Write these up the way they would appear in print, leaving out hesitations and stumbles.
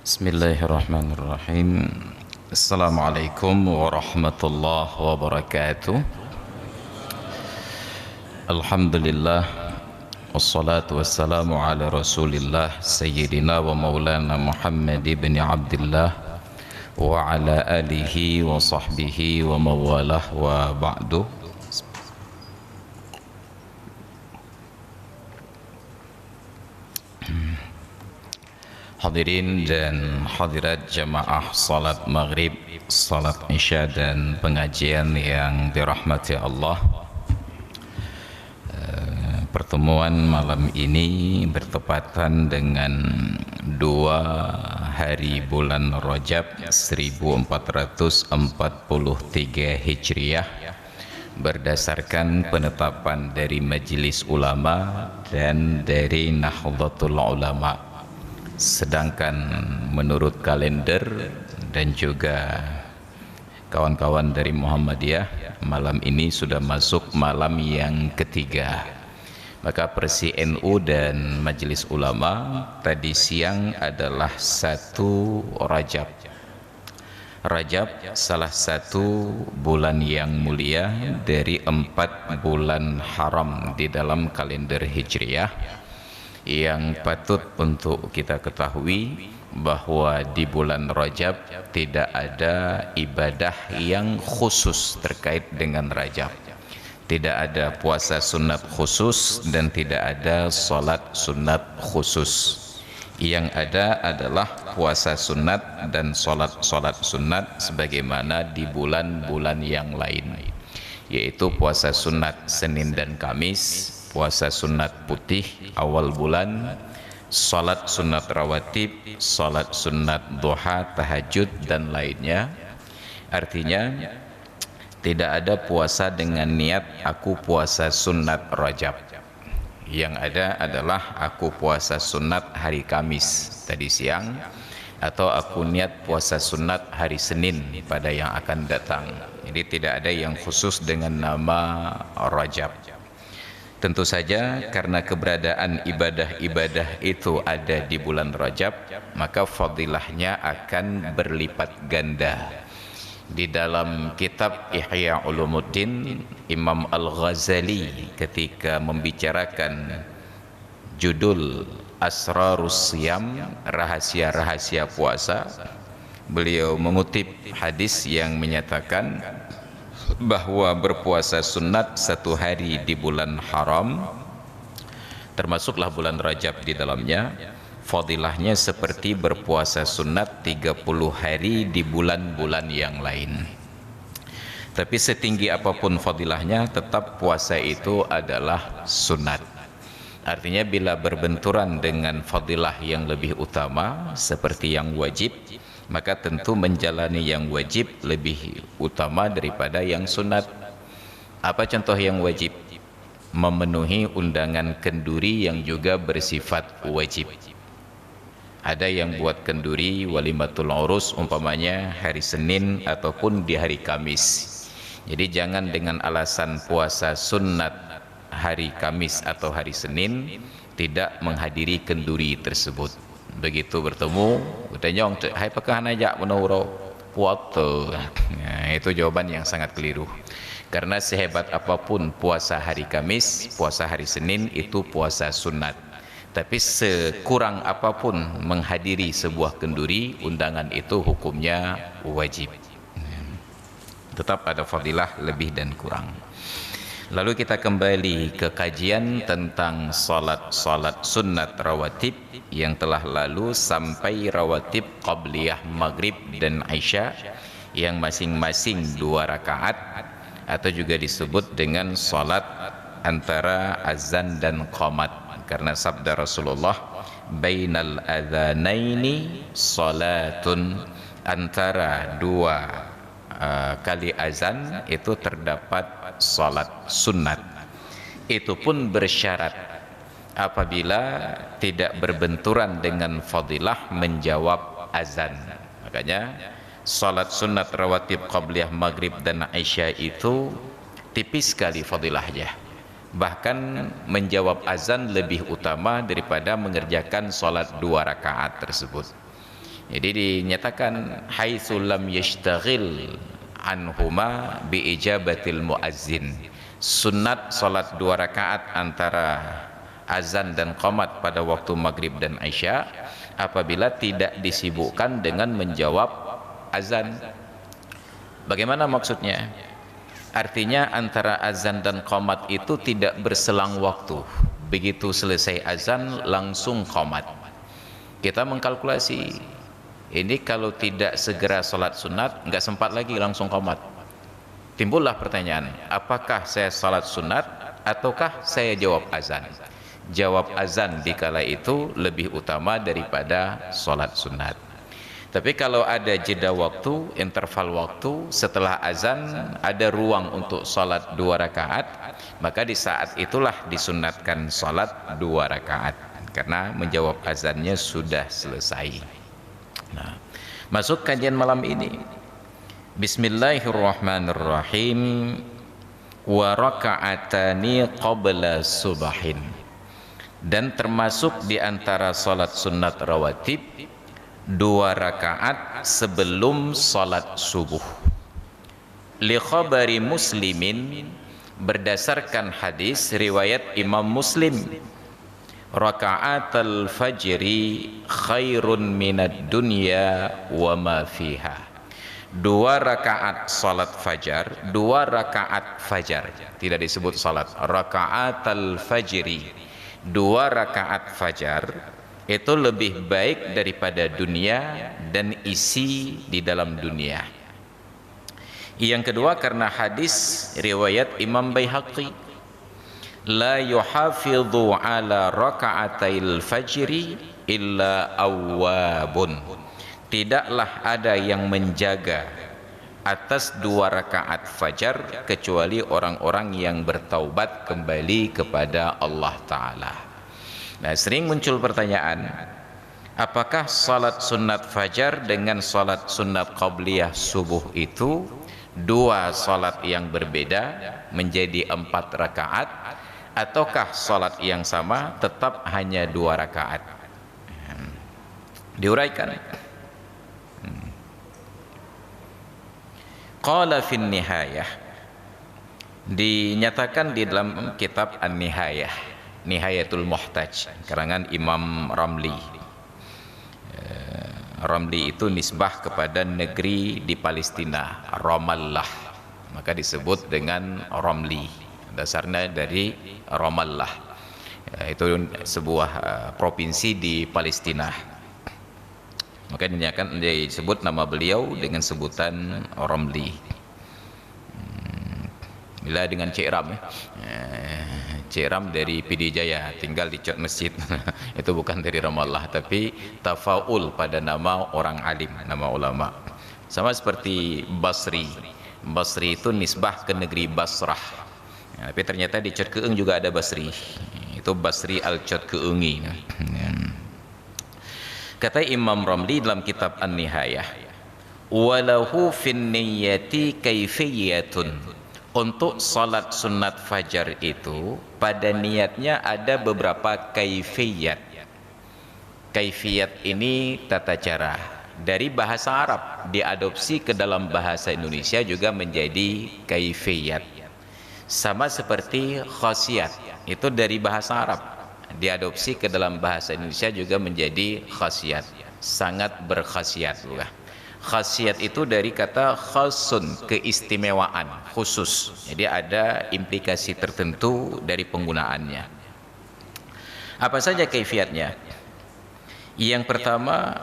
Bismillahirrahmanirrahim. Assalamualaikum warahmatullahi wabarakatuh. Alhamdulillah, wassalatu wassalamu ala rasulillah Sayyidina wa maulana Muhammad ibn Abdullah wa ala alihi wa sahbihi wa mawalah wa ba'du. Hadirin dan hadirat jamaah salat maghrib, salat isya dan pengajian yang dirahmati Allah. Pertemuan malam ini bertepatan dengan 2 hari bulan Rajab 1443 Hijriah berdasarkan penetapan dari Majelis Ulama dan dari Nahdlatul Ulama. Sedangkan menurut kalender dan juga kawan-kawan dari Muhammadiyah, malam ini sudah masuk malam yang ketiga. Maka Persi NU dan Majelis Ulama tadi siang adalah 1 Rajab. Rajab salah satu bulan yang mulia dari 4 bulan haram di dalam kalender Hijriah, yang patut untuk kita ketahui bahwa di bulan Rajab tidak ada ibadah yang khusus terkait dengan Rajab. Tidak ada puasa sunat khusus dan tidak ada salat sunat khusus. Yang ada adalah puasa sunat dan salat sunat sebagaimana di bulan-bulan yang lain, yaitu puasa sunat Senin dan Kamis, puasa sunat putih awal bulan, salat sunat rawatib, salat sunat duha, tahajud dan lainnya. Artinya tidak ada puasa dengan niat aku puasa sunat Rajab. Yang ada adalah aku puasa sunat hari Kamis tadi siang, atau aku niat puasa sunat hari Senin pada yang akan datang. Jadi tidak ada yang khusus dengan nama Rajab. Tentu saja karena keberadaan ibadah-ibadah itu ada di bulan Rajab, maka fadilahnya akan berlipat ganda. Di dalam kitab Ihya Ulumuddin, Imam Al-Ghazali ketika membicarakan judul Asrarus Siyam, rahasia-rahasia puasa, beliau mengutip hadis yang menyatakan bahwa berpuasa sunat 1 hari di bulan haram, termasuklah bulan Rajab di dalamnya, fadilahnya seperti berpuasa sunat 30 hari di bulan-bulan yang lain. Tapi setinggi apapun fadilahnya, tetap puasa itu adalah sunat. Artinya bila berbenturan dengan fadilah yang lebih utama seperti yang wajib, maka tentu menjalani yang wajib lebih utama daripada yang sunat. Apa contoh yang wajib? Memenuhi undangan kenduri yang juga bersifat wajib. Ada yang buat kenduri walimatul urus umpamanya hari Senin ataupun di hari Kamis. Jadi jangan dengan alasan puasa sunat hari Kamis atau hari Senin tidak menghadiri kenduri tersebut. Begitu bertemu, bertanya, hai pakah najak menurut puasa. Nah, itu jawaban yang sangat keliru. Karena sehebat apapun puasa hari Kamis, puasa hari Senin itu puasa sunat. Tapi sekurang apapun menghadiri sebuah kenduri, undangan itu hukumnya wajib. Tetap ada fadilah lebih dan kurang. Lalu kita kembali ke kajian tentang salat sunat rawatib yang telah lalu sampai rawatib qabliyah maghrib dan isya yang masing-masing 2 rakaat, atau juga disebut dengan salat antara azan dan qamat, karena sabda Rasulullah, bainal adzanaini salatun, antara 2 kali azan itu terdapat salat sunat. Itu pun bersyarat apabila tidak berbenturan dengan fadilah menjawab azan. Makanya salat sunat rawatib qabliyah maghrib dan isya itu tipis sekali fadilahnya, bahkan menjawab azan lebih utama daripada mengerjakan salat 2 rakaat tersebut. Jadi dinyatakan haitsu lam yashtaghil anhuma bi ijabatil muazzin, sunat salat 2 rakaat antara azan dan qomat pada waktu maghrib dan isya apabila tidak disibukkan dengan menjawab azan. Bagaimana maksudnya? Artinya antara azan dan qomat itu tidak berselang waktu, begitu selesai azan langsung qomat. Kita mengkalkulasi, ini kalau tidak segera sholat sunat nggak sempat lagi langsung qomat. Timbullah pertanyaan, apakah saya sholat sunat ataukah saya jawab azan? Jawab azan dikala itu lebih utama daripada sholat sunat. Tapi kalau ada jeda waktu, interval waktu setelah azan ada ruang untuk sholat 2 rakaat, maka di saat itulah disunatkan sholat 2 rakaat karena menjawab azannya sudah selesai. Nah, masuk kajian malam ini. Bismillahirrahmanirrahim. Wa raka'atani qabla subahin. Dan termasuk di antara salat sunat rawatib 2 rakaat sebelum salat subuh. Li khabari Muslimin, berdasarkan hadis riwayat Imam Muslim, raka'atul fajri khairun minad dunya wa ma fiha. 2 rakaat salat fajar, 2 rakaat fajar, tidak disebut salat, raka'atul fajri, 2 rakaat fajar itu lebih baik daripada dunia dan isi di dalam dunia. Yang kedua karena hadis riwayat Imam Baihaqi, la yuhafidhu ala raka'atil fajri illa awwabun, tidaklah ada yang menjaga atas 2 rakaat fajar kecuali orang-orang yang bertaubat kembali kepada Allah Ta'ala. Nah, sering muncul pertanyaan, apakah salat sunat fajar dengan salat sunat qabliyah subuh itu 2 salat yang berbeda menjadi 4 rakaat, ataukah salat yang sama tetap hanya 2 rakaat? Diuraikan. Qala fin nihayah, dinyatakan di dalam kitab An-Nihayah, Nihayatul Muhtaj, karangan Imam Ramli. Ramli itu nisbah kepada negeri di Palestina, Ramallah, maka disebut dengan Ramli, dasarnya dari Ramallah. Itu sebuah provinsi di Palestina. Maka dinyatakan disebut nama beliau dengan sebutan Ramli. Bila dengan Cik Ram, Cik Ram dari PD Jaya, tinggal di Cot Masjid. Itu bukan dari Ramallah, tapi tafaul pada nama orang alim, nama ulama. Sama seperti Basri. Basri itu nisbah ke negeri Basrah. Tapi ternyata di Cot Keeng juga ada Basri. Itu Basri al-Cot Keengi. Kata Imam Ramli dalam kitab An-Nihayah, walahu fin niyyati kaifiyatun. Untuk salat sunat fajar itu pada niatnya ada beberapa kaifiyat. Kaifiyat ini tata cara dari bahasa Arab diadopsi ke dalam bahasa Indonesia juga menjadi kaifiyat. Sama seperti khasiat, itu dari bahasa Arab diadopsi ke dalam bahasa Indonesia juga menjadi khasiat, sangat berkhasiat juga. Khasiat itu dari kata khasun, keistimewaan, khusus. Jadi ada implikasi tertentu dari penggunaannya. Apa saja kaifiatnya? Yang pertama,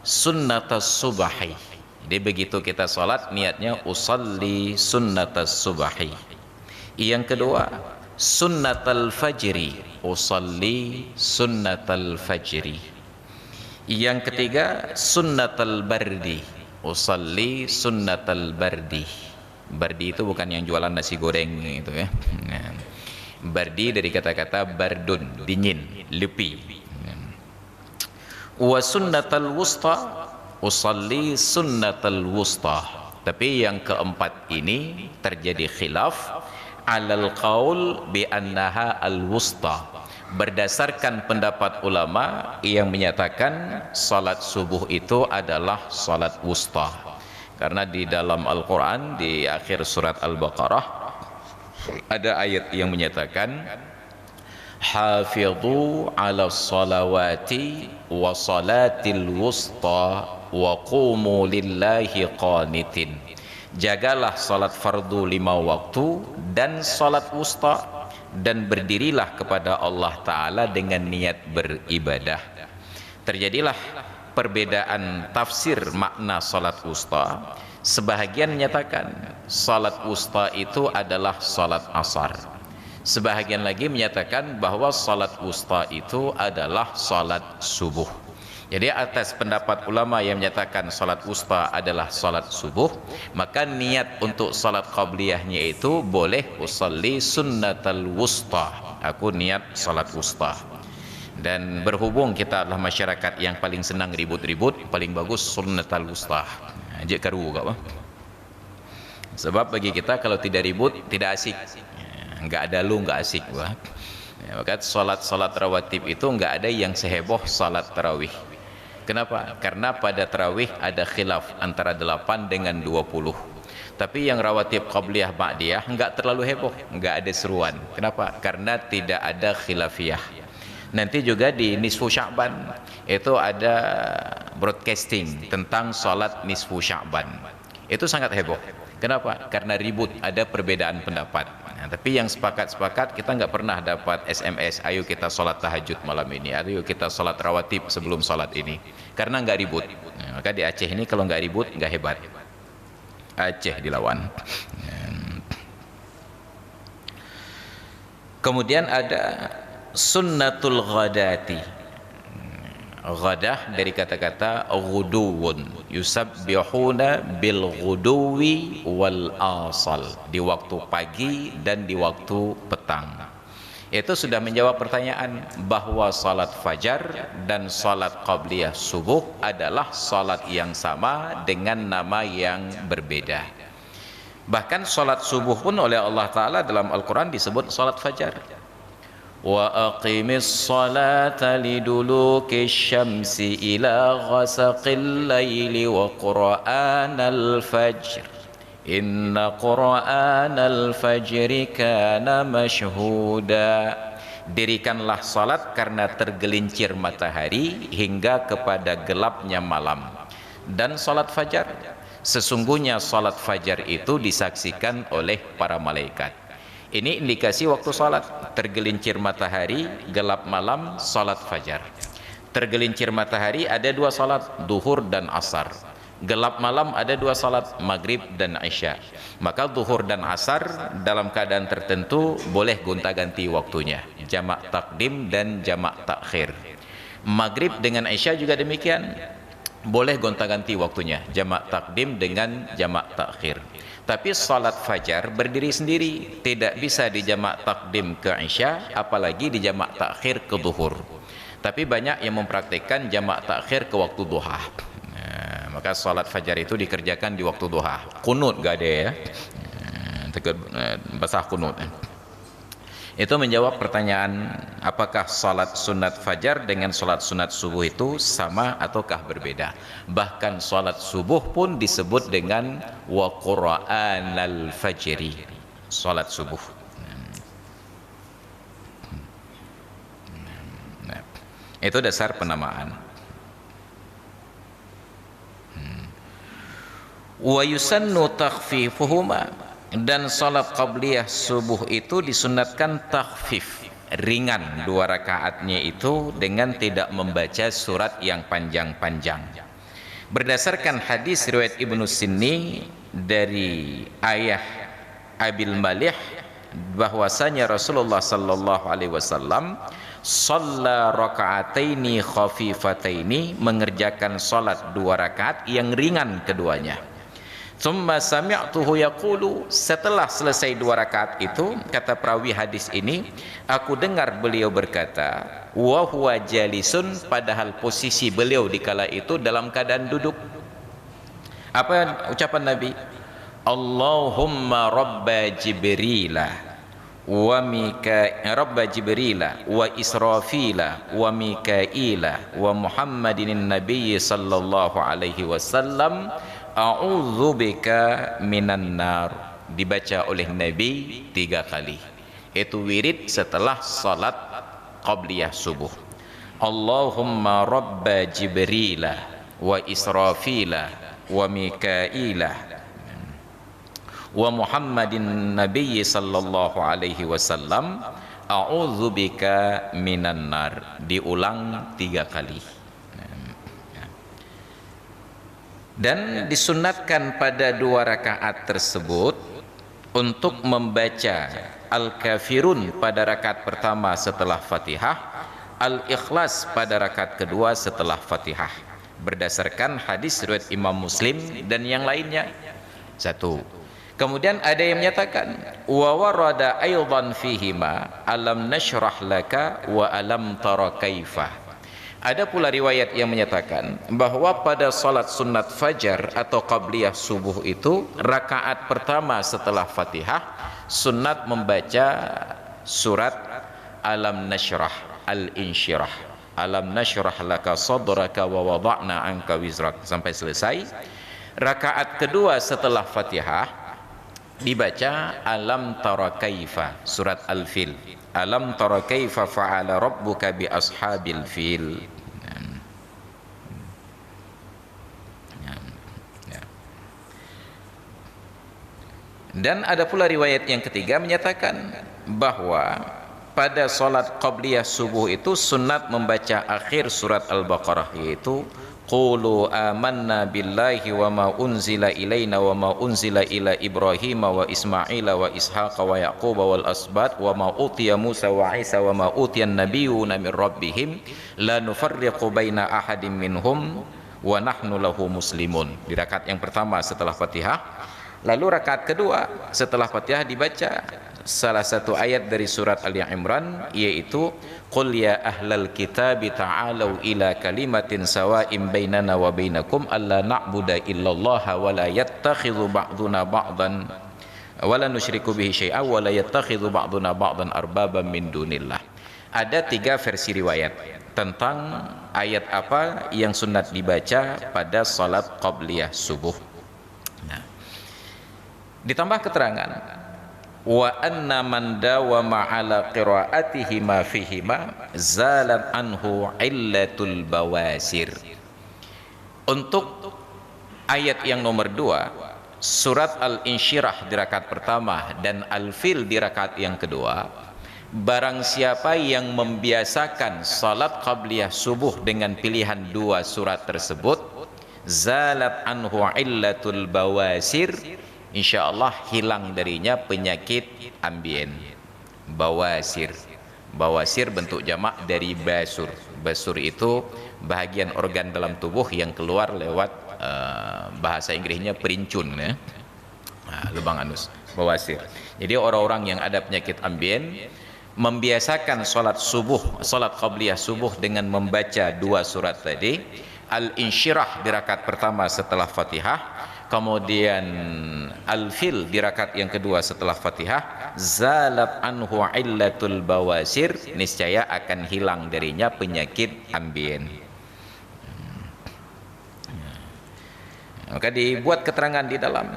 sunnatus subahi. Jadi begitu kita salat niatnya usalli sunnatus subahi. Yang kedua, sunnatul fajri, usalli sunnatul fajri. Yang ketiga, sunnatul bardi, usalli sunnatul bardi. Bardi itu bukan yang jualan nasi goreng itu ya. Bardi dari kata-kata bardun, dingin, lepi. Wa sunnatul wusta, usalli sunnatal wusta. Tapi yang keempat ini terjadi khilaf alal qaul bi annaha al wusta, berdasarkan pendapat ulama yang menyatakan salat subuh itu adalah salat wusta. Karena di dalam Al-Quran di akhir surat Al-Baqarah ada ayat yang menyatakan hafidhu ala salawati wa salatil wusta wa qumu lillahi qanitin. Jagalah salat fardu 5 waktu dan salat wusta, dan berdirilah kepada Allah Ta'ala dengan niat beribadah. Terjadilah perbedaan tafsir makna salat wusta. Sebahagian menyatakan salat wusta itu adalah salat asar. Sebahagian lagi menyatakan bahwa salat wusta itu adalah salat subuh. Jadi atas pendapat ulama yang menyatakan salat wusta adalah salat subuh, maka niat untuk salat qabliyahnya itu boleh usalli sunnatal wusta, aku niat salat wusta. Dan berhubung kita adalah masyarakat yang paling senang ribut-ribut, paling bagus sunnatal wusta. Ajak karu kak bang. Sebab bagi kita kalau tidak ribut tidak asik. Enggak ada lu enggak asik gua. Ya, maka salat rawatib itu enggak ada yang seheboh salat tarawih. Kenapa? Karena pada tarawih ada khilaf antara 8 dengan 20. Tapi yang rawatib qabliyah ba'diyah enggak terlalu heboh, enggak ada seruan. Kenapa? Karena tidak ada khilafiyah. Nanti juga di nisfu Sya'ban itu ada broadcasting tentang salat nisfu Sya'ban. Itu sangat heboh. Kenapa? Karena ribut, ada perbedaan pendapat. Nah, tapi yang sepakat-sepakat kita nggak pernah dapat SMS, ayo kita sholat tahajud malam ini, ayo kita sholat rawatib sebelum sholat ini. Karena nggak ribut. Nah, maka di Aceh ini kalau nggak ribut nggak hebat. Aceh dilawan. Kemudian ada sunnatul ghadati. Ghadah dari kata-kata ghuduwun, yusabbihuna bil ghuduwi wal asal, di waktu pagi dan di waktu petang. Itu sudah menjawab pertanyaan bahwa salat fajar dan salat qabliyah subuh adalah salat yang sama dengan nama yang berbeda. Bahkan salat subuh pun oleh Allah Ta'ala dalam Al-Quran disebut salat fajar. Wa aqimis salata liduluki syamsi ila ghasaqil layli wa qur'anal fajr inna qur'anal fajri kana mashhuda. Dirikanlah salat karena tergelincir matahari hingga kepada gelapnya malam, dan salat fajar, sesungguhnya salat fajar itu disaksikan oleh para malaikat. Ini indikasi waktu salat. Tergelincir matahari, gelap malam, salat fajar. Tergelincir matahari ada 2 salat, duhur dan asar. Gelap malam ada 2 salat, maghrib dan isya. Maka duhur dan asar dalam keadaan tertentu boleh gonta-ganti waktunya, jamak takdim dan jamak takhir. Maghrib dengan isya juga demikian, boleh gonta-ganti waktunya, jamak takdim dengan jamak takhir. Tapi salat fajar berdiri sendiri, tidak bisa dijamak takdim ke isya, apalagi dijamak takhir ke zuhur. Tapi banyak yang mempraktikkan jamak takhir ke waktu duha. Nah, maka salat fajar itu dikerjakan di waktu duha. Kunut gak ada ya, basah kunut. Itu menjawab pertanyaan apakah salat sunat fajar dengan salat sunat subuh itu sama ataukah berbeda. Bahkan salat subuh pun disebut dengan wa qur'anal fajri, salat subuh. Nah, itu dasar penamaan. Wa yusannu takhfifuhuma, dan salat qabliyah subuh itu disunatkan takhfif, ringan 2 rakaatnya itu dengan tidak membaca surat yang panjang-panjang. Berdasarkan hadis riwayat Ibnu Sinni dari ayah Abil Malih bahwasanya Rasulullah sallallahu alaihi wasallam shalla raka'ataini khafifataini, mengerjakan salat 2 rakaat yang ringan keduanya. Tsumma sami'tuhu yaqulu, setelah selesai 2 rakaat itu, kata perawi hadis ini, aku dengar beliau berkata, wa huwa jalisun, padahal posisi beliau di kala itu dalam keadaan duduk. Apa ucapan Nabi? Allahumma rabba Jibrila rabba Jibrila wa Israfila wa Mikaila wa Muhammadin nabiyyi sallallahu alaihi wasallam, a'udzubika minan nar. Dibaca oleh Nabi 3 kali. Itu wirid setelah salat qabliyah subuh. Allahumma rabba Jibrila wa Israfila wa Mikaila wa Muhammadin nabiyyi sallallahu alaihi wasallam, a'udzubika minan nar. Diulang 3 kali. Dan disunatkan pada 2 rakaat tersebut untuk membaca Al-Kafirun pada rakaat pertama setelah Fatihah, Al-Ikhlas pada rakaat kedua setelah Fatihah, berdasarkan hadis riwayat Imam Muslim dan yang lainnya. 1. Kemudian ada yang menyatakan wa warada aidan fihima alam nashrah laka wa alam tara kaifa. Ada pula riwayat yang menyatakan bahwa pada salat sunat fajar atau qabliyah subuh itu, rakaat pertama setelah Fatihah sunat membaca surat Alam Nashrah, Al-Insyirah, Alam nashrah laka sadraka wa wada'na anka wizrak, sampai selesai. Rakaat kedua setelah Fatihah dibaca Alam tara kaifa, surat Al-Fil. Alam tara kaifa fa'ala rabbuka bi ashabil fil. Dan ada pula riwayat yang ketiga menyatakan bahwa pada salat qabliyah subuh itu sunat membaca akhir surat Al-Baqarah, yaitu qulu amanna billahi wa ma unzila ilaina wa ma unzila ila Ibrahim wa Ismaila wa Ishaqa wa Yaquba wal asbat wa ma utiya Musa wa Isa wa ma utiyan nabiyyuna min rabbihim la nufarriqu baina ahadin minhum wa nahnu lahu muslimun. Di rakaat yang pertama setelah Fatihah. Lalu rakaat kedua setelah Fatihah dibaca salah satu ayat dari surat Ali Imran, yaitu qul ya ahlal kitabi ta'alu ila kalimatin sawa'in bainana wa bainakum alla na'budu illallaha wa la yattakhidhu ba'duna ba'dan wa la nusyriku bihi syai'an wa la yattakhidhu ba'duna ba'dan arbaban min dunillah. Ada 3 versi riwayat tentang ayat apa yang sunat dibaca pada salat qabliyah subuh. Ditambah keterangan wa anna man dawama ala qiraatihi ma fihima zalat anhu illatul bawasir. Untuk ayat yang nomor 2, surat Al-Insyirah di rakaat pertama dan Al-Fil di rakaat yang kedua, barang siapa yang membiasakan salat qabliyah subuh dengan pilihan 2 surat tersebut, zalat anhu illatul bawasir, insyaallah hilang darinya penyakit ambien. Bawasir, bawasir bentuk jamak dari basur. Basur itu bahagian organ dalam tubuh yang keluar lewat bahasa Inggrisnya perincun, ya. Lubang anus, bawasir. Jadi orang-orang yang ada penyakit ambien membiasakan salat subuh, salat qabliyah subuh dengan membaca 2 surat tadi, Al-Insyirah di rakaat pertama setelah Fatihah, kemudian Al-Fil di rakaat yang kedua setelah Fatihah, zalat anhu illatul bawasir, niscaya akan hilang darinya penyakit ambien. Maka dibuat keterangan di dalam,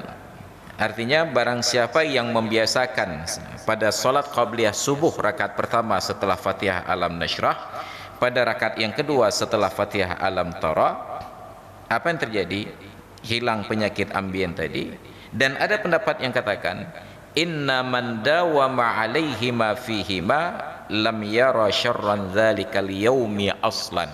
artinya barang siapa yang membiasakan pada salat qabliyah subuh rakaat pertama setelah Fatihah Alam Nashrah, pada rakaat yang kedua setelah Fatihah Alam Tara, apa yang terjadi? Hilang penyakit ambien tadi. Dan ada pendapat yang katakan inna man dawama alaihi ma fihima lam yara syarran dzalikal yaumi aslan.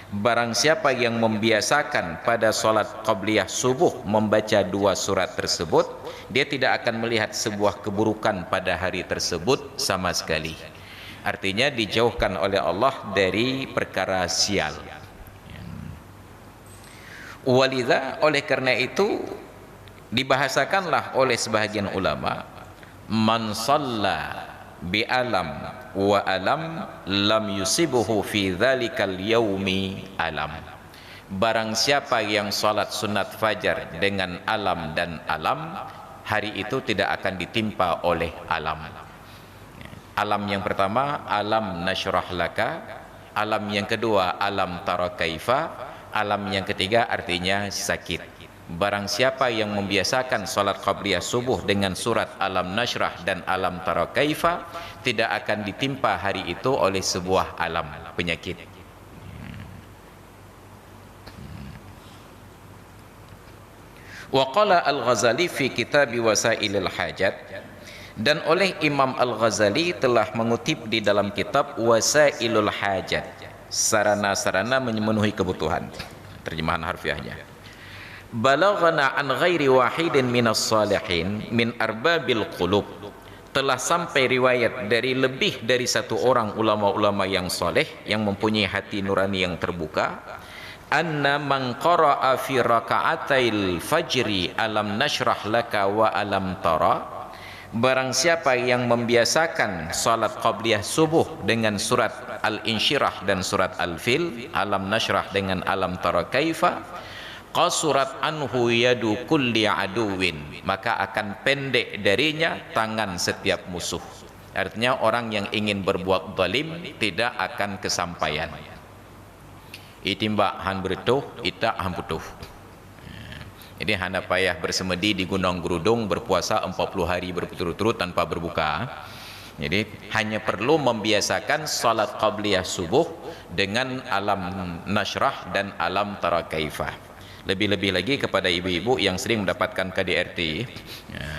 Barang siapa yang membiasakan pada salat qabliyah subuh membaca 2 surat tersebut, dia tidak akan melihat sebuah keburukan pada hari tersebut sama sekali. Artinya dijauhkan oleh Allah dari perkara sial. Walidha, oleh karena itu Dibahasakanlah oleh sebahagian ulama, man shalla bi alam wa alam lam yusibuhu fi dzalikal yaumi alam. Barang siapa yang salat sunat fajar dengan alam dan alam, hari itu tidak akan ditimpa oleh alam. Alam yang pertama, alam nasyrah laka. Alam yang kedua, alam tara kaifa. Alam yang ketiga artinya sakit. Barang siapa yang membiasakan salat qabliyah subuh dengan surat alam nasyrah dan alam tara kaifa, tidak akan ditimpa hari itu oleh sebuah alam penyakit. Wa qala Al-Ghazali fi kitab Wasailil Hajat, dan oleh Imam Al-Ghazali telah mengutip di dalam kitab Wasailul Hajat, sarana-sarana memenuhi kebutuhan, terjemahan harfiahnya. Balaghana an ghairi wahidin minas salihin min arbabil qulub, telah sampai riwayat dari lebih dari satu orang ulama-ulama yang soleh yang mempunyai hati nurani yang terbuka, anna man qara'a fi raka'atil fajri alam nashrah laka wa alam tara, barang siapa yang membiasakan salat qabliyah subuh dengan surat al-insyirah dan surat al-fil, alam nashrah dengan alam tara kaifa, qasurat anhu yadu kulli aduwin, maka akan pendek darinya tangan setiap musuh. Artinya orang yang ingin berbuat zalim tidak akan kesampaian. Itimbak han bertuh, itak han putuh. Jadi hana payah bersemedi di Gunung Gerudung berpuasa 40 hari berturut-turut tanpa berbuka. Jadi hanya perlu membiasakan salat qabliyah subuh dengan alam nasyrah dan alam tara kaifah. Lebih-lebih lagi kepada ibu-ibu yang sering mendapatkan KDRT,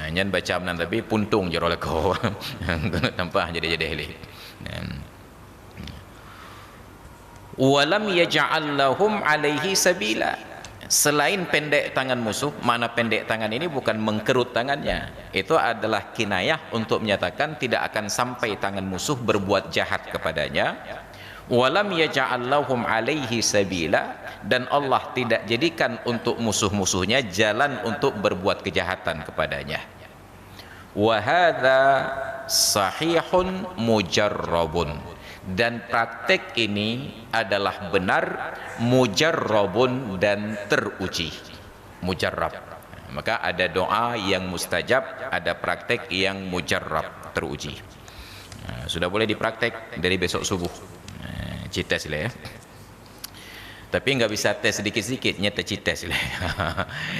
nyan baca menan tapi puntung jero leko tanpa jadi heli. Walam yaj'al lahum alaihi sabila, selain pendek tangan musuh. Mana pendek tangan ini bukan mengkerut tangannya, itu adalah kinayah untuk menyatakan tidak akan sampai tangan musuh berbuat jahat kepadanya. Walam yaj'al lahum alaihi sabila, dan Allah tidak jadikan untuk musuh-musuhnya jalan untuk berbuat kejahatan kepadanya. Wa hadza sahihun mujarrabun, dan praktek ini adalah benar, mujarrabun dan teruji. Mujarrab, maka ada doa yang mustajab, ada praktek yang mujarrab, teruji. Sudah boleh dipraktek dari besok subuh. Cites lah ya. Tapi nggak bisa tes sedikit-sedikit, nyata cites lah.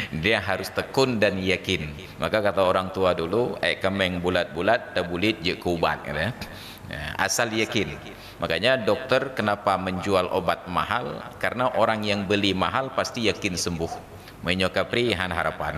Dia harus tekun dan yakin. Maka kata orang tua dulu, kemeng bulat-bulat, tabulit je kubat, gitu ya. Asal yakin. Makanya dokter kenapa menjual obat mahal? Karena orang yang beli mahal pasti yakin sembuh. Menyokapri han harapan.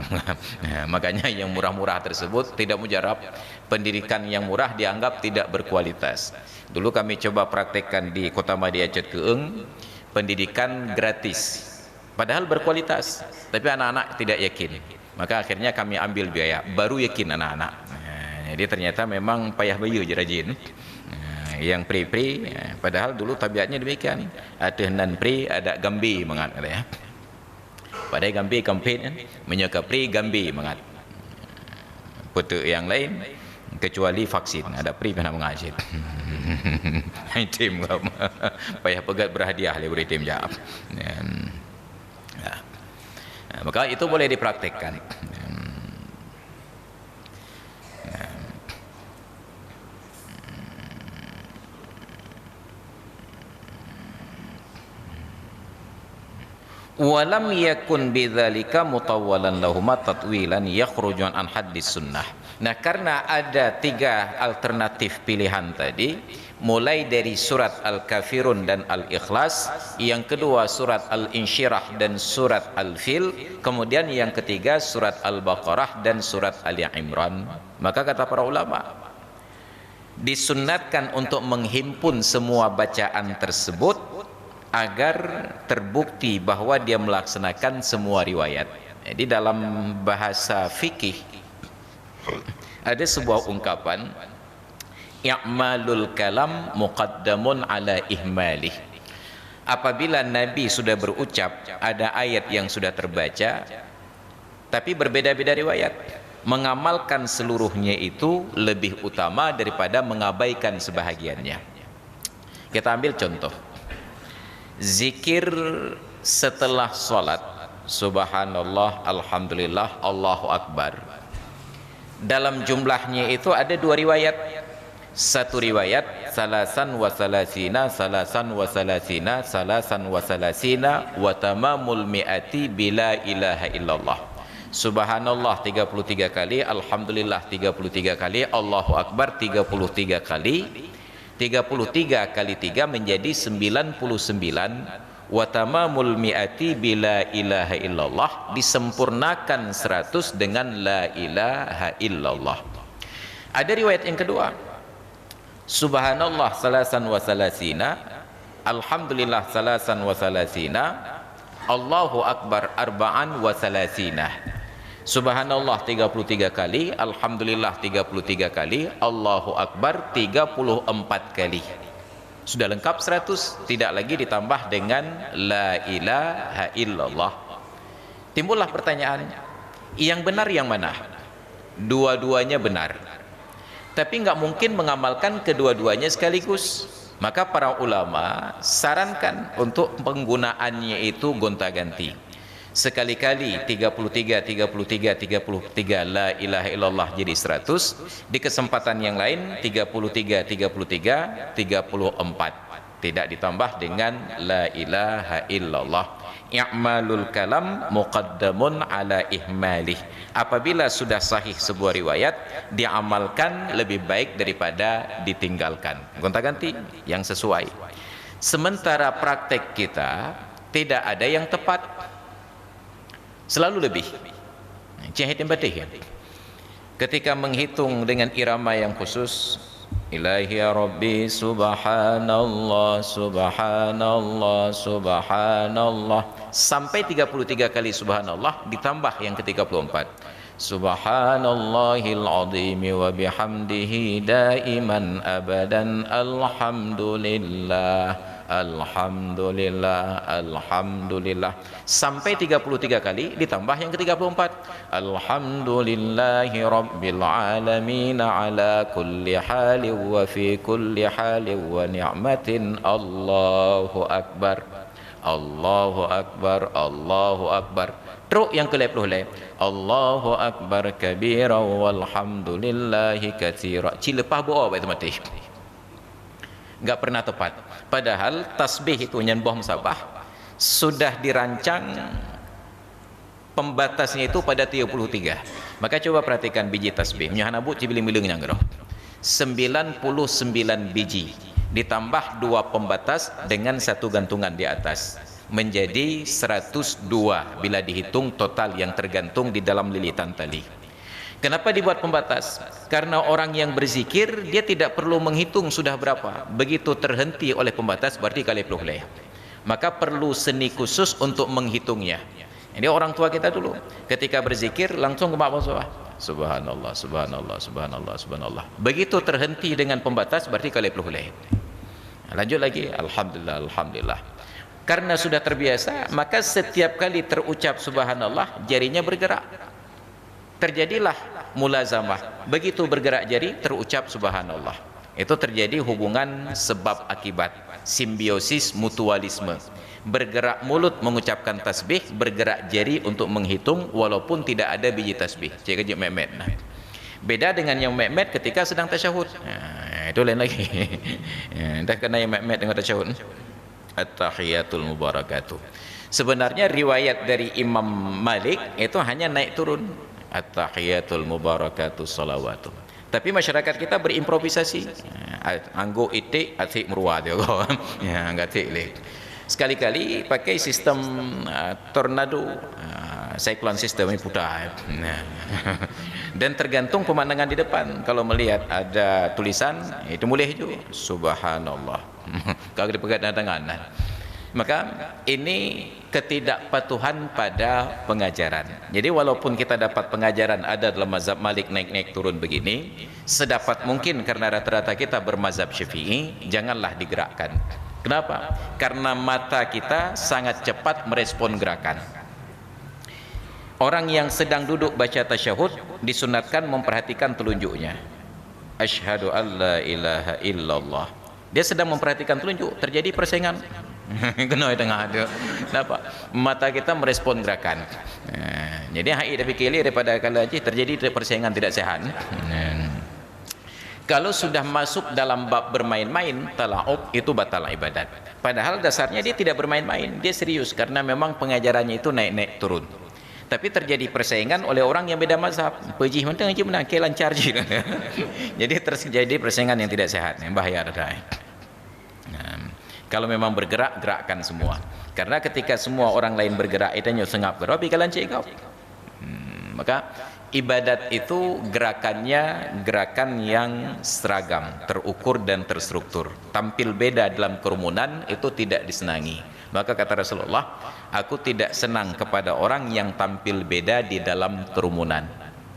Makanya yang murah-murah tersebut tidak mujarab. Pendidikan yang murah dianggap tidak berkualitas. Dulu kami coba praktekkan di Kota Madiacet Keeng, pendidikan gratis, padahal berkualitas, tapi anak-anak tidak yakin. Maka akhirnya kami ambil biaya, baru yakin anak-anak. Jadi ternyata memang payah bayu je rajin. Yang pri-pri, padahal dulu tabiatnya demikian. Ada nan pri, ada gambi mengat, ya. Padahal gambi kampit, menyokapri gambi mengat. Putu yang lain, kecuali vaksin, ada pri pernah mengajit. Tim payah pegat berhadiah lebih tim jawab. Maka itu boleh dipraktikkan. Walam yakun bidzalika mutawwalan lahuma tatwilan yakhruju an haddis sunnah. Nah, karena ada tiga alternatif pilihan tadi, mulai dari surat Al-Kafirun dan Al-Ikhlas, yang kedua surat Al-Insyirah dan surat Al-Fil, kemudian yang ketiga surat Al-Baqarah dan surat Ali Imran, maka kata para ulama, disunnatkan untuk menghimpun semua bacaan tersebut agar terbukti bahwa dia melaksanakan semua riwayat. Jadi dalam bahasa fikih ada sebuah ungkapan, i'malul kalam muqaddamun ala ihmalih. Apabila Nabi sudah berucap, ada ayat yang sudah terbaca, Tapi berbeda-beda riwayat. Mengamalkan seluruhnya itu lebih utama daripada mengabaikan sebahagiannya. Kita ambil contoh. Zikir setelah salat, subhanallah, alhamdulillah, Allahu akbar. Dalam jumlahnya itu ada dua riwayat. Satu riwayat salasan wa salasina, salasan wa salasina, salasan wa salasina, wa tamamul mi'ati bila ilaha illallah. Subhanallah 33 kali, alhamdulillah 33 kali, Allahu akbar 33 kali. 33 kali 3 menjadi 99. Wa tamamul mi'ati bila ilaha illallah, disempurnakan 100 dengan la ilaha illallah. Ada riwayat yang kedua, subhanallah salasan wa salasina, alhamdulillah salasan wa salasina, Allahu akbar arba'an wa salasina. Subhanallah 33 kali, alhamdulillah 33 kali, Allahu akbar 34 kali. Sudah lengkap 100, tidak lagi ditambah dengan la ilaha illallah. Timbullah pertanyaan, yang benar yang mana? Dua-duanya benar, tapi nggak mungkin mengamalkan kedua-duanya sekaligus. Maka para ulama sarankan untuk penggunaannya itu gonta-ganti. Sekali-kali 33 la ilaha illallah jadi 100, di kesempatan yang lain 33 34, tidak ditambah dengan la ilaha illallah. I'malul kalam muqaddamun ala ihmalih. Apabila sudah sahih sebuah riwayat, diamalkan lebih baik daripada ditinggalkan. Gonta-ganti yang sesuai. Sementara praktek kita tidak ada yang tepat, selalu lebih. Jahit yang batih ya. Ketika menghitung dengan irama yang khusus, ilahi ya rabbi subhanallah subhanallah subhanallah, sampai 33 kali subhanallah, ditambah yang ke-34, subhanallahil azimi wa bihamdihi daiman abadan alhamdulillah alhamdulillah alhamdulillah, sampai 33 kali, ditambah yang ke-34, alhamdulillahi rabbil alamin ala kulli halin wa fi kulli halin wa ni'matin, Allahu akbar Allahu akbar Allahu akbar. Terus yang ke-10, Allahu akbar kabira walhamdulillahi katsira. Cilepah boa baik mati. Enggak pernah tepat. Padahal tasbih itu nyanbah musabah sudah dirancang pembatasnya itu pada 33. Maka coba perhatikan biji tasbih. Nyahanabu cibiling-biling yang geroh. 99 biji ditambah 2 pembatas dengan 1 gantungan di atas, menjadi 102 bila dihitung total yang tergantung di dalam lilitan tali. Kenapa dibuat pembatas? Karena orang yang berzikir dia tidak perlu menghitung sudah berapa. Begitu terhenti oleh pembatas berarti kali peluleh. Maka perlu seni khusus untuk menghitungnya. Jadi orang tua kita dulu ketika berzikir langsung ke bawah, subhanallah subhanallah subhanallah subhanallah. Begitu terhenti dengan pembatas berarti kali peluleh. Lanjut lagi, alhamdulillah alhamdulillah. Karena sudah terbiasa, maka setiap kali terucap subhanallah jarinya bergerak. Terjadilah mulazamah. Begitu bergerak jari terucap subhanallah. Itu terjadi hubungan sebab akibat, simbiosis mutualisme. Bergerak mulut mengucapkan tasbih, bergerak jari untuk menghitung walaupun tidak ada biji tasbih. Cik kejip memet. Nah, beda dengan yang memet ketika sedang tasyahud. Nah, itu lain lagi. Dah kena yang memet dengan tasyahud. At-tahiyatul mubarakatuh. Sebenarnya riwayat dari Imam Malik itu hanya naik turun. At-tahiyatul mubarakatuh salawatu. Tapi masyarakat kita berimprovisasi. Anggo itik atik meruah dia. Ya, enggak tik leh. Sekali-kali pakai sistem tornado, cyclone system ini putar. Dan tergantung pemandangan di depan. Kalau melihat ada tulisan, itu boleh juga subhanallah. Kalau dipegat dengan tangan. Maka ini ketidakpatuhan pada pengajaran. Jadi walaupun kita dapat pengajaran ada dalam mazhab Malik naik-naik turun begini, sedapat mungkin karena rata-rata kita bermazhab Syafi'i, janganlah digerakkan. Kenapa? Karena mata kita sangat cepat merespon gerakan. Orang yang sedang duduk baca tasyahud disunatkan memperhatikan telunjuknya. Asyhadu an la ilaha illallah. Dia sedang memperhatikan telunjuk, terjadi persaingan. Kena tengah ada. Kenapa? Mata kita merespon gerakan. Jadi hai tapi kili daripada kalau aja terjadi persaingan tidak sehat. Kalau sudah masuk dalam bab bermain-main, tala'ub, itu batal ibadat. Padahal dasarnya dia tidak bermain-main, dia serius karena memang pengajarannya itu naik-naik turun. Tapi terjadi persaingan oleh orang yang beda mazhab. Pejih mentang aja menang, kayak lancar je. Jadi terjadi persaingan yang tidak sehat, yang bahaya ada. Kalau memang bergerak, gerakkan semua. Karena ketika semua orang lain bergerak, itu sengap gerak, tapi kalian cekap. Maka ibadat itu gerakannya gerakan yang seragam, terukur dan terstruktur. Tampil beda dalam kerumunan itu tidak disenangi. Maka kata Rasulullah, aku tidak senang kepada orang yang tampil beda di dalam kerumunan.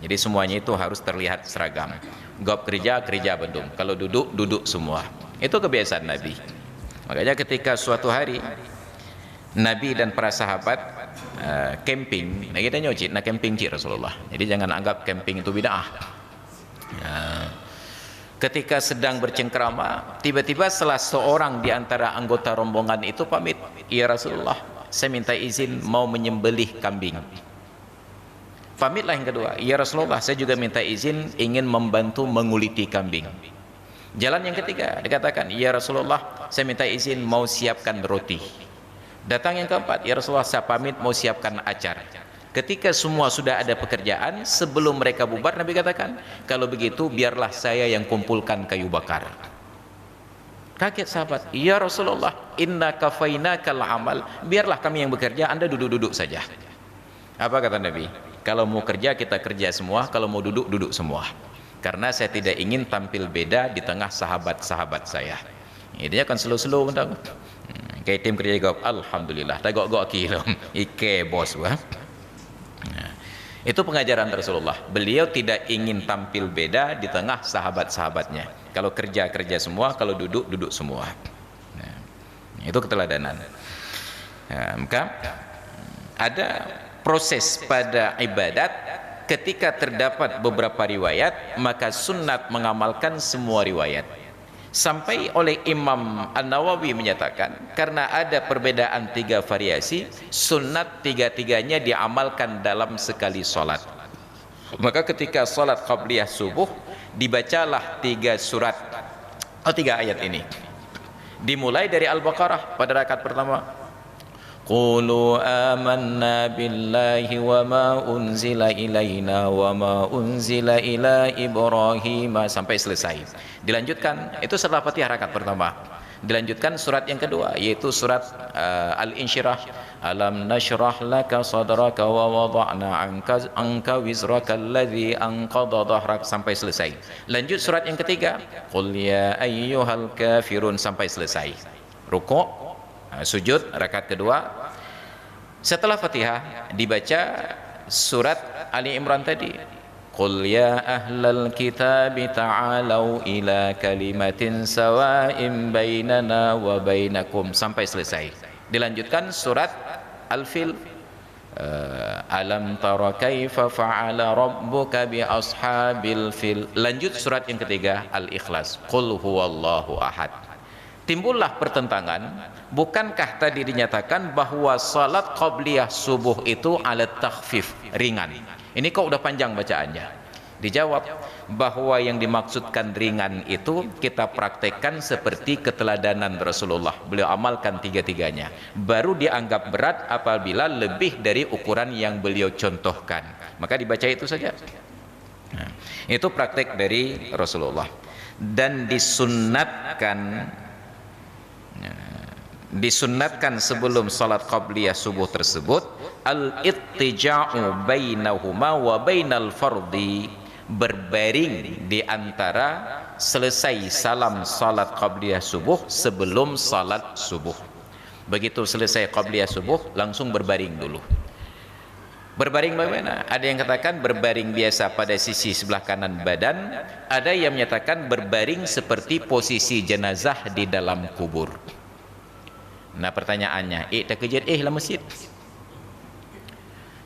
Jadi semuanya itu harus terlihat seragam. Gop kerja, kerja bendung. Kalau duduk, duduk semua. Itu kebiasaan Nabi. Makanya ketika suatu hari Nabi dan para sahabat camping, nah kita nyocit, nah camping cik Rasulullah. Jadi jangan anggap camping itu bid'ah. Ketika sedang bercengkrama, tiba-tiba salah seorang di antara anggota rombongan itu pamit, ya Rasulullah, saya minta izin mau menyembelih kambing. Pamitlah yang kedua, ya Rasulullah, saya juga minta izin ingin membantu menguliti kambing. Jalan yang ketiga, dikatakan, ya Rasulullah, saya minta izin mau siapkan roti. Datang yang keempat, ya Rasulullah, saya pamit mau siapkan acar. Ketika semua sudah ada pekerjaan, sebelum mereka bubar, Nabi katakan, kalau begitu biarlah saya yang kumpulkan kayu bakar. Kaget sahabat, ya Rasulullah, inna kafainakal amal, biarlah kami yang bekerja, Anda duduk-duduk saja. Apa kata Nabi? Kalau mau kerja, kita kerja semua, kalau mau duduk, duduk semua. Karena saya tidak ingin tampil beda di tengah sahabat-sahabat saya. Ini akan slow-slow bentang. Kayak tim kerja gop, alhamdulillah. Tak gok-gok kilo. Ike bos wah. Itu pengajaran Rasulullah. Beliau tidak ingin tampil beda di tengah sahabat-sahabatnya. Kalau kerja kerja semua, kalau duduk duduk semua. Itu keteladanan. Maka ada proses pada ibadat. Ketika terdapat beberapa riwayat, maka sunnat mengamalkan semua riwayat. Sampai oleh Imam An-Nawawi menyatakan, karena ada perbedaan 3 variasi, sunnat 3-tiganya diamalkan dalam sekali solat. Maka ketika solat qabliyah subuh, dibacalah 3 surat, 3 ayat ini. Dimulai dari Al-Baqarah pada rakaat pertama. Qulu amanna billahi wa ma unzila ilaina wa ma unzila ila Ibrahim sampai selesai. Dilanjutkan, itu setelah Fatihah rakaat pertama. Dilanjutkan surat yang kedua, yaitu surat Al-Insyirah. Alam nashrah laka sadraka wa wada'na anka wizraka alladhi anqadha dhahrak sampai selesai. Lanjut surat yang ketiga, Qul ya ayyuhal kafirun sampai selesai. Rukuk, sujud rakaat kedua. Setelah Fatihah dibaca surat Ali Imran tadi, Qul ya ahlal kitab ta'alau ila kalimatin sawa'im bainana wa bainakum sampai selesai. Dilanjutkan surat Al-Fil, alam tara kaifa fa'ala rabbuka bi ashabil fil. Lanjut surat yang ketiga Al-Ikhlas, Qul huwallahu ahad. Timbullah pertentangan, bukankah tadi dinyatakan bahwa salat qabliyah subuh itu alat takhfif, ringan. Ini kok udah panjang bacaannya. Dijawab bahwa yang dimaksudkan ringan itu kita praktekkan seperti keteladanan Rasulullah. Beliau amalkan 3-tiganya. Baru dianggap berat apabila lebih dari ukuran yang beliau contohkan. Maka dibaca itu saja. Nah, itu praktek dari Rasulullah. Dan disunnatkan sebelum salat qabliyah subuh tersebut al-ittija'u bainahuma wa bainal fardhi, berbaring di antara selesai salam salat qabliyah subuh sebelum salat subuh. Begitu selesai qabliyah subuh langsung berbaring dulu. Berbaring bagaimana? Ada yang katakan berbaring biasa pada sisi sebelah kanan badan, ada yang menyatakan berbaring seperti posisi jenazah di dalam kubur. Nah pertanyaannya, tak kejadian lah masjid.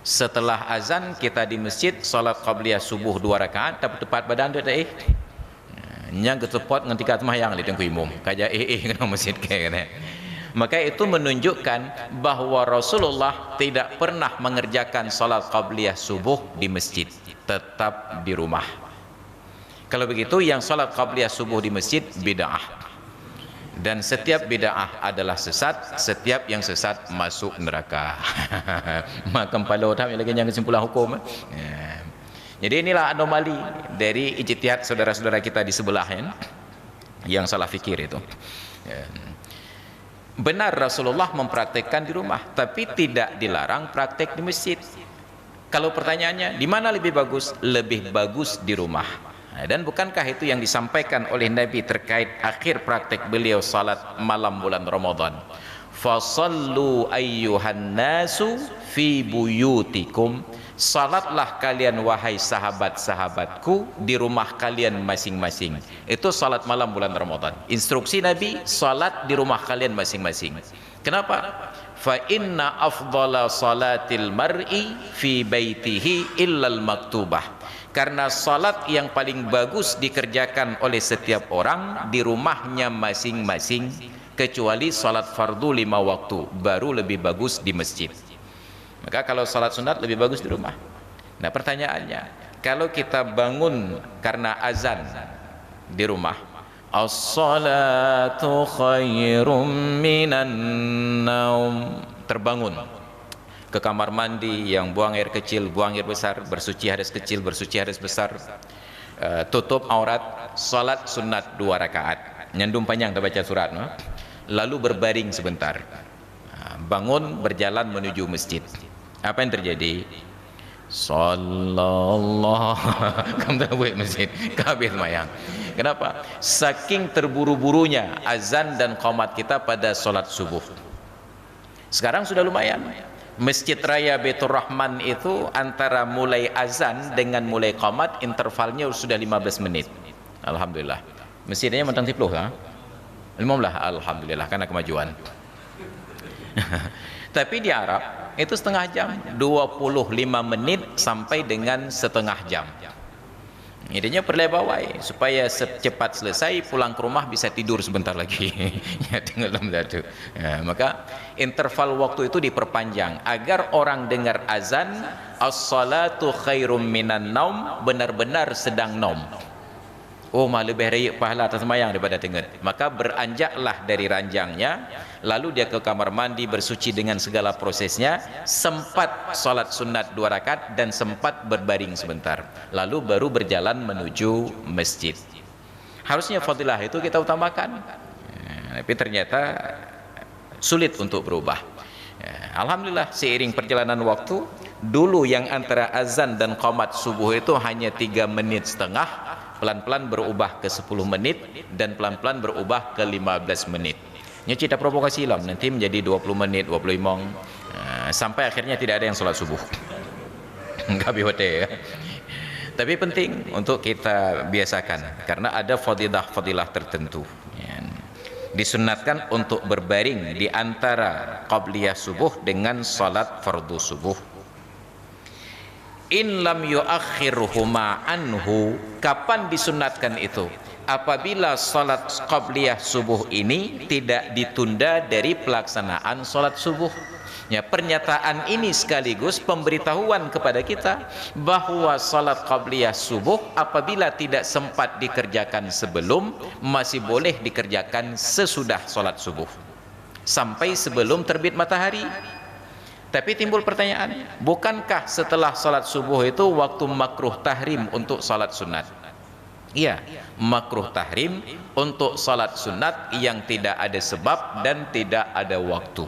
Setelah azan kita di masjid salat qabliyah subuh 2 rakaat tepat badan dia nyang ketepot nganti mayang di tengku imum kaja kena masjid kayak maka itu menunjukkan bahwa Rasulullah tidak pernah mengerjakan salat qabliyah subuh di masjid, tetap di rumah. Kalau begitu yang salat qabliyah subuh di masjid bid'ah, dan setiap bid'ah adalah sesat, setiap yang sesat masuk neraka. Maka kepala otak lagi yang kesimpulan hukum. Jadi inilah anomali dari ijtihad saudara-saudara kita di sebelah yang salah fikir itu. Benar Rasulullah mempraktekkan di rumah, tapi tidak dilarang praktek di masjid. Kalau pertanyaannya di mana lebih bagus? Lebih bagus di rumah. Dan bukankah itu yang disampaikan oleh Nabi terkait akhir praktek beliau salat malam bulan Ramadan? Fasallu ayyuhan nasu fi buyutikum, salatlah kalian wahai sahabat-sahabatku di rumah kalian masing-masing. Itu salat malam bulan Ramadan. Instruksi Nabi, salat di rumah kalian masing-masing. Kenapa? Fa inna afdhala salatil mar'i fi baitihi illal maktubah. Karena salat yang paling bagus dikerjakan oleh setiap orang di rumahnya masing-masing, kecuali salat fardu 5 waktu, baru lebih bagus di masjid. Maka kalau salat sunat lebih bagus di rumah. Nah pertanyaannya, kalau kita bangun karena azan di rumah, as-salatu khairum minan naum, terbangun ke kamar mandi yang buang air kecil, buang air besar, bersuci hadas kecil, bersuci hadas besar, tutup aurat, salat sunat 2 rakaat, nyandung panjang tak baca surat, no? Lalu berbaring sebentar, bangun berjalan menuju masjid. Apa yang terjadi? Sallallahu kamu buat masjid kabeh semayang. Kenapa? Saking terburu-burunya azan dan qomat kita pada salat subuh. Sekarang sudah lumayan. Masjid Raya Baitur Rahman itu antara mulai azan dengan mulai qomat intervalnya sudah 15 menit. Alhamdulillah. Masjidnya mentang tipluh ha? 15, alhamdulillah karena kemajuan. Tapi di Arab itu setengah jam, 25 menit sampai dengan setengah jam. Idenya perlebawai supaya secepat selesai pulang ke rumah bisa tidur sebentar lagi. Ya tinggal satu. Ya, maka interval waktu itu diperpanjang agar orang dengar azan as-salatu khairum minan naum, benar-benar sedang naum. Oh mah lebih raya pahala atas semayang daripada tenget. Maka beranjaklah dari ranjangnya, lalu dia ke kamar mandi bersuci dengan segala prosesnya, sempat salat sunat 2 rakaat dan sempat berbaring sebentar, lalu baru berjalan menuju masjid. Harusnya fadilah itu kita utamakan, tapi ternyata sulit untuk berubah. Alhamdulillah seiring perjalanan waktu, dulu yang antara azan dan qomat subuh itu hanya 3 menit setengah, pelan-pelan berubah ke 10 menit dan pelan-pelan berubah ke 15 menit. Ini cerita provokasi lah, nanti menjadi 20 menit, 25 sampai akhirnya tidak ada yang sholat subuh. Enggak bihote ya. Tapi penting untuk kita biasakan karena ada fadilah-fadilah tertentu. Disunatkan untuk berbaring di antara qabliyah subuh dengan salat fardu subuh. In lam yuakhirhuma anhu, kapan disunatkan itu? Apabila salat qabliyah subuh ini tidak ditunda dari pelaksanaan salat subuh. Ya, pernyataan ini sekaligus pemberitahuan kepada kita bahwa salat qabliyah subuh apabila tidak sempat dikerjakan sebelum, masih boleh dikerjakan sesudah salat subuh sampai sebelum terbit matahari. Tapi timbul pertanyaan, bukankah setelah salat subuh itu waktu makruh tahrim untuk salat sunat? Iya, makruh tahrim untuk salat sunat yang tidak ada sebab dan tidak ada waktu.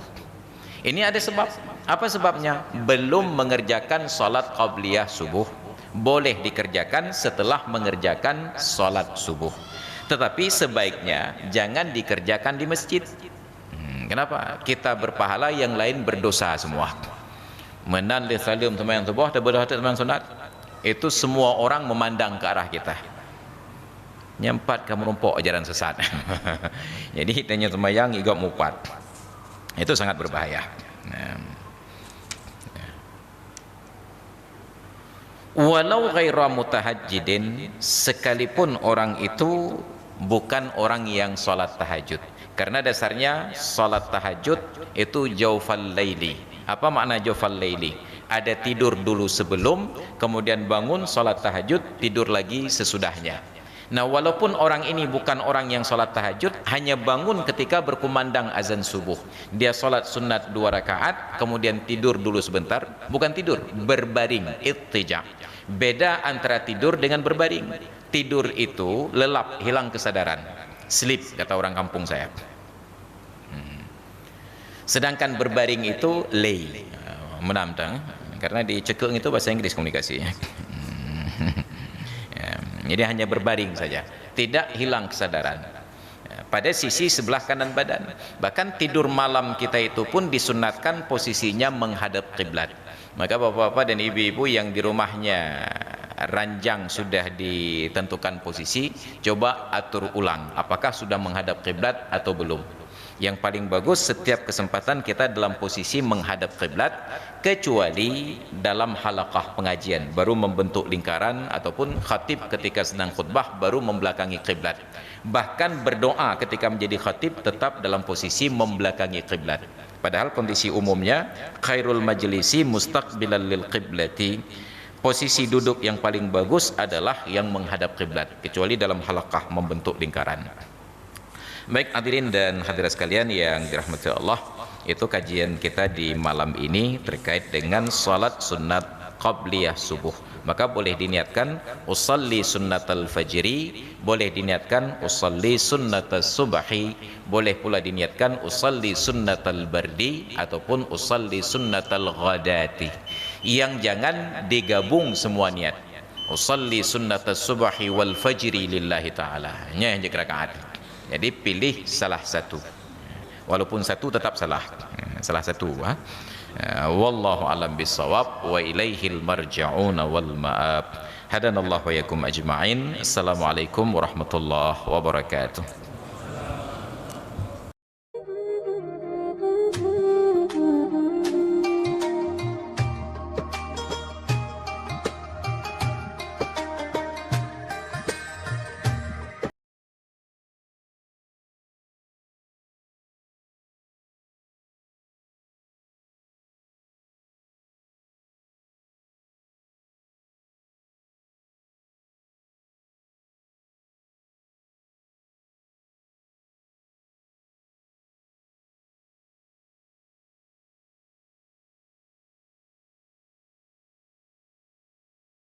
Ini ada sebab. Apa sebabnya? Belum mengerjakan salat qabliyah subuh. Boleh dikerjakan setelah mengerjakan salat subuh. Tetapi sebaiknya jangan dikerjakan di masjid. Kenapa? Kita berpahala, yang lain berdosa semua. Menan li salim teman subuh, tabadah teman sunat. Itu semua orang memandang ke arah kita. Nyempat kamu rumpuk ajaran sesat. Jadi tanya semayang igap mupat. Itu sangat berbahaya. walau ghaira mutahajjidin, sekalipun orang itu bukan orang yang sholat tahajud. Karena dasarnya sholat tahajud itu jaufal laili. Apa makna jaufal laili? Ada tidur dulu sebelum, kemudian bangun sholat tahajud, tidur lagi sesudahnya. Nah, walaupun orang ini bukan orang yang sholat tahajud, hanya bangun ketika berkumandang azan subuh, dia sholat sunat 2 rakaat, kemudian tidur dulu sebentar. Bukan tidur, berbaring, ittija. Beda antara tidur dengan berbaring. Tidur itu lelap, hilang kesadaran, sleep kata orang kampung saya. Sedangkan berbaring itu lay, menantang, karena di Cekung itu bahasa Inggris komunikasi. Jadi hanya berbaring saja, tidak hilang kesadaran pada sisi sebelah kanan badan. Bahkan tidur malam kita itu pun disunatkan posisinya menghadap kiblat. Maka bapak-bapak dan ibu-ibu yang di rumahnya ranjang sudah ditentukan posisi, coba atur ulang apakah sudah menghadap kiblat atau belum. Yang paling bagus setiap kesempatan kita dalam posisi menghadap kiblat, kecuali dalam halaqah pengajian baru membentuk lingkaran, ataupun khatib ketika sedang khutbah baru membelakangi kiblat. Bahkan berdoa ketika menjadi khatib tetap dalam posisi membelakangi kiblat. Padahal kondisi umumnya khairul majlisi mustaqbilal lil qiblati. Posisi duduk yang paling bagus adalah yang menghadap kiblat, kecuali dalam halaqah membentuk lingkaran. Baik hadirin dan hadirat sekalian yang dirahmati Allah, itu kajian kita di malam ini terkait dengan salat sunat qabliyah subuh. Maka boleh diniatkan usalli sunnatal fajri, boleh diniatkan usalli sunnatas subahi, boleh pula diniatkan usalli sunnatal bardi ataupun usalli sunnatal ghadati. Yang jangan digabung semua niat. Usalli sunnatas subahi wal fajri lillahi ta'ala. Hanya yang rakaat. Jadi pilih salah satu, walaupun satu tetap salah, salah satu. Wallahu alam bisawab, wa ilaihil marja'una wal ma'ab. Hadanallahu wa yakum ajma'in. Assalamualaikum warahmatullahi wabarakatuh.